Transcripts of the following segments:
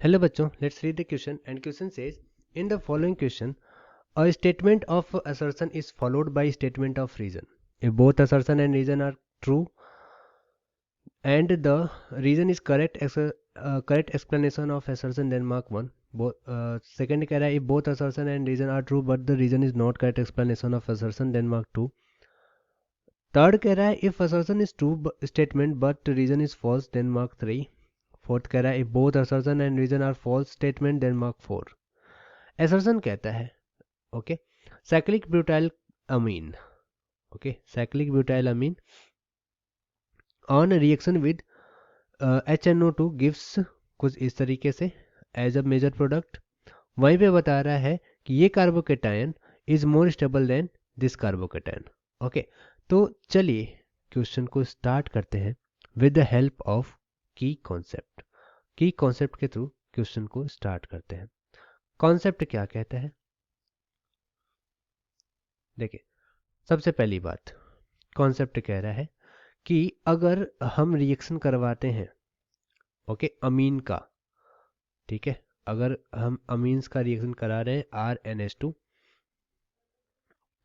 Hello बच्चों, let's read the question and question says in the following question a statement of assertion is followed by statement of reason. If both assertion and reason are true and the reason is correct explanation of assertion then mark 1. Second कह रहा है if both assertion and reason are true but the reason is not correct explanation of assertion then mark 2. Third कह रहा है if assertion is true statement but reason is false then mark 3. Fourth कह रहा है if both assertion and reason are false statement then mark 4. assertion कहता है okay cyclic butyl amine on reaction with HNO2 gives कुछ इस तरीके से as a major product. वहीं पे बता रहा है कि ये carbocation is more stable then this carbocation. Okay, तो चलिए क्वेश्चन को स्टार्ट करते हैं विद द हेल्प ऑफ की कॉन्सेप्ट के थ्रू क्वेश्चन को स्टार्ट करते हैं. कॉन्सेप्ट क्या कहता है देखिए, सबसे पहली बात कॉन्सेप्ट कह रहा है कि अगर हम रिएक्शन करवाते हैं ओके अमीन का, ठीक है, अगर हम अमीन्स का रिएक्शन करा रहे हैं RnH2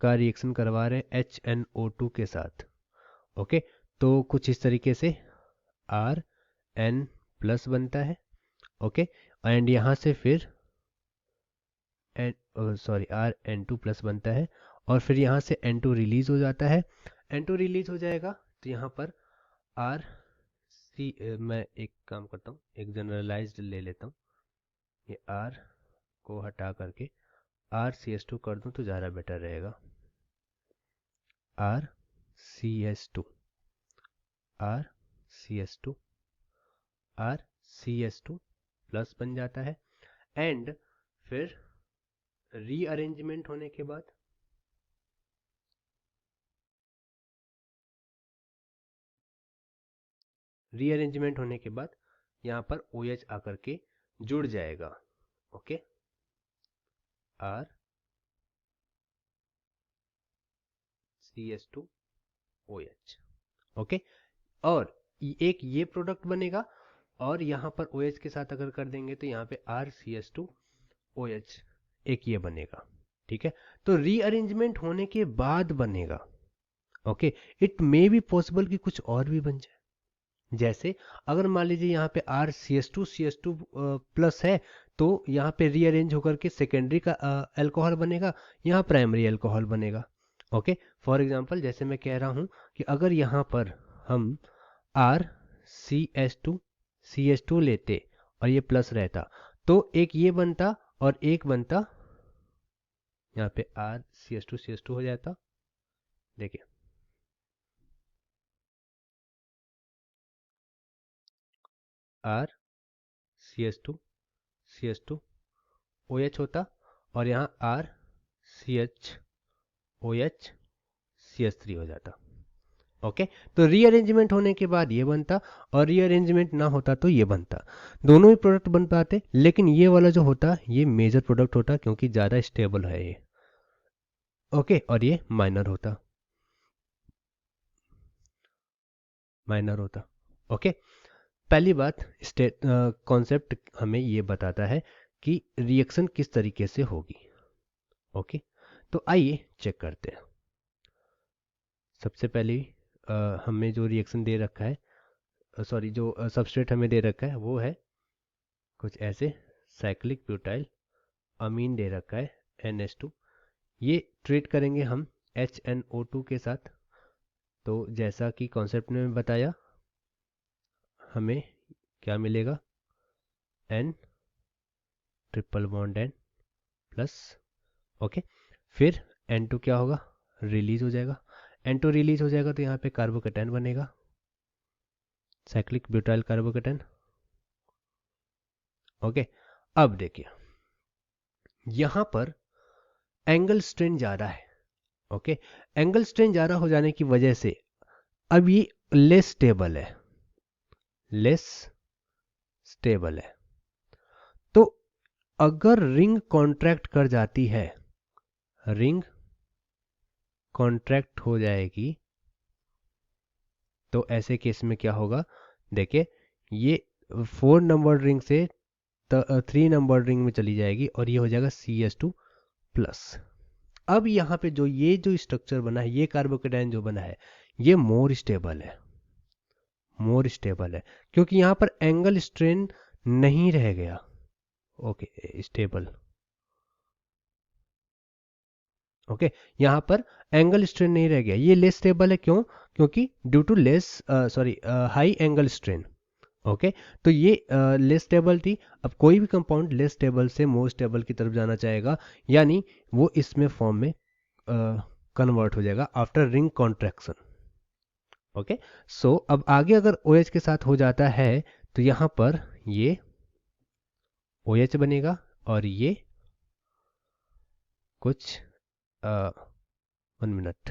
का रिएक्शन करवा रहे हैं HNO2 के साथ, ओके, तो कुछ इस तरीके से Rn प्लस बनता है. ओके, एंड यहाँ से फिर Rn2 प्लस बनता है और फिर यहाँ से N2 रिलीज हो जाता है. N2 रिलीज हो जाएगा तो यहाँ पर मैं एक काम करता हूँ, एक जनरलाइज्ड ले लेता हूँ, ये R को हटा करके RCH2 कर दूँ तो ज़्यादा बेटर रहेगा. RCH2 प्लस बन जाता है. एंड फिर रीअरेंजमेंट होने के बाद यहाँ पर OH आकर के जुड़ जाएगा. Okay, RCH2OH. ओके, और एक ये प्रोडक्ट बनेगा और यहाँ पर OH के साथ अगर कर देंगे तो यहाँ पे RCH2OH एक ये बनेगा. ठीक है, तो रीअरेंजमेंट होने के बाद बनेगा. Okay, it may be possible कि कुछ और भी बन जाए. जैसे अगर मान लीजिए यहाँ पे RCH2 प्लस है तो यहाँ पे रीअरेंज होकर के सेकेंडरी का अल्कोहल बनेगा, यहाँ प्राइमरी अल्कोहल बनेगा. ओके, फॉर एग्जांपल जैसे मैं कह रहा हूँ कि अगर यहाँ पर हम RCH2 लेते और ये प्लस रहता तो एक ये बनता और एक बनता यहाँ पे RCH2 हो जाता. देखिए RCH2OH होता और यहाँ RCHOHCH3 हो जाता. ओके, तो रीअरेंजमेंट होने के बाद ये बनता और रीअरेंजमेंट ना होता तो ये बनता. दोनों ही प्रोडक्ट बन पाते, लेकिन ये वाला जो होता ये मेजर प्रोडक्ट होता क्योंकि ज़्यादा स्टेबल है ये. ओके, और ये माइनर होता. ओके, पहली बात कॉन्सेप्ट हमें ये बताता है कि रिएक्शन किस तरीके से होगी. ओके, तो आइए चेक करते हैं. सबसे पहले हमें जो रिएक्शन दे रखा है जो सबस्ट्रेट हमें दे रखा है वो है कुछ ऐसे साइक्लिक ब्यूटाइल अमीन दे रखा है NH2. ये ट्रीट करेंगे हम HNO2 के साथ. तो जैसा कि कॉन्सेप्ट में बताया हमें क्या मिलेगा, N triple bond N plus. Okay, फिर N2 क्या होगा, रिलीज हो जाएगा. N2 रिलीज हो जाएगा तो यहाँ पे कार्बोकेटायन बनेगा, साइक्लिक ब्यूटाइल कार्बोकेटायन. ओके, अब देखिए यहाँ पर एंगल स्ट्रेन ज़्यादा है. ओके, एंगल स्ट्रेन ज़्यादा हो जाने की वजह से अब ये लेस स्टेबल है. तो अगर रिंग कॉन्ट्रैक्ट कर जाती है, रिंग कॉन्ट्रैक्ट हो जाएगी तो ऐसे केस में क्या होगा, देखिए ये 4 नंबर रिंग से 3 नंबर रिंग में चली जाएगी और ये हो जाएगा CH2 प्लस। अब यहाँ पे ये जो स्ट्रक्चर बना है, ये कार्बोकेटायन जो बना है, ये मोर स्टेबल है, मोर स्टेबल है, क्योंकि यहाँ पर एंगल स्ट्रेन नहीं रह गया। Okay, stable. ओके, यहाँ पर एंगल स्ट्रेन नहीं रह गया, ये लेस स्टेबल है। क्यों? क्योंकि due to less high angle strain. Okay, तो ये लेस स्टेबल थी। अब कोई भी कंपाउंड लेस स्टेबल से मोर स्टेबल की तरफ जाना चाहेगा, यानी वो इसमें फॉर्म में कन्वर्ट हो जाएगा आफ्टर रिंग कॉन्ट्रैक्शन। ओके, सो अब आगे अगर OH के साथ हो जाता है तो यहाँ पर ये OH बनेगा और ये कुछ 1 मिनट,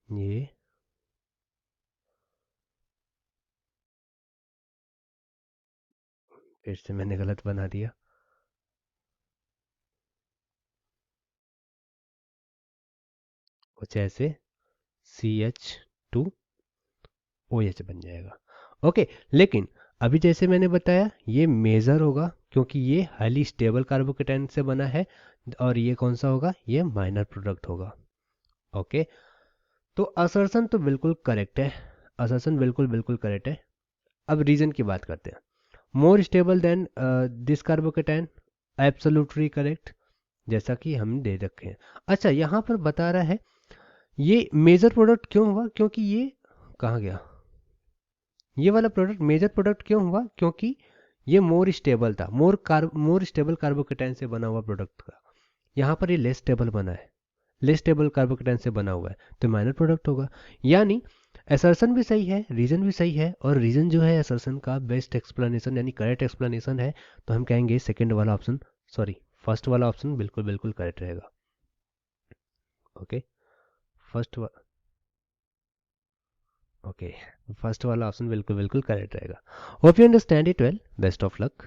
ये फिर से मैंने गलत बना दिया। कुछ ऐसे CH2OH बन जाएगा। ओके, लेकिन अभी जैसे मैंने बताया ये मेजर होगा क्योंकि ये हाईली स्टेबल कार्बोकेटाइन से बना है, और ये कौन सा होगा? ये माइनर प्रोडक्ट होगा। ओके, तो असर्शन तो बिल्कुल करेक्ट है, असर्शन बिल्कुल बिल्कुल करेक्ट है। अब रीजन की बात करते हैं। More stable then this carbocation, absolutely correct, जैसा कि हम दे रखे हैं। अच्छा, यहाँ पर बता रहा है ये मेजर प्रोडक्ट क्यों हुआ? क्योंकि ये कहाँ गया, ये वाला प्रोडक्ट मेजर प्रोडक्ट क्यों हुआ? क्योंकि ये मोर स्टेबल था, मोर स्टेबल कार्बोकेटाइन से बना हुआ प्रोडक्ट था। यहाँ पर ये लेस स्टेबल बना है, लेस स्टेबल कार्बोकेटाइन से बना हुआ है, तो माइनर प्रोडक्ट होगा। यानी असर्शन भी सही है, रीजन भी सही है, और रीजन जो है असर्शन का बेस्ट एक्सप्लेनेशन यानी करेक्ट एक्सप्लेनेशन है, तो हम कहेंगे सेकंड वाला ऑप्शन, सॉरी फर्स्ट वाला ऑप्शन बिल्कुल बिल्कुल करेक्ट रहेगा। ओके, फर्स्ट ओके, फर्स्ट वाला ऑप्शन बिल्कुल बिल्कुल करेक्ट रहेगा। Hope you understand it well, best of luck.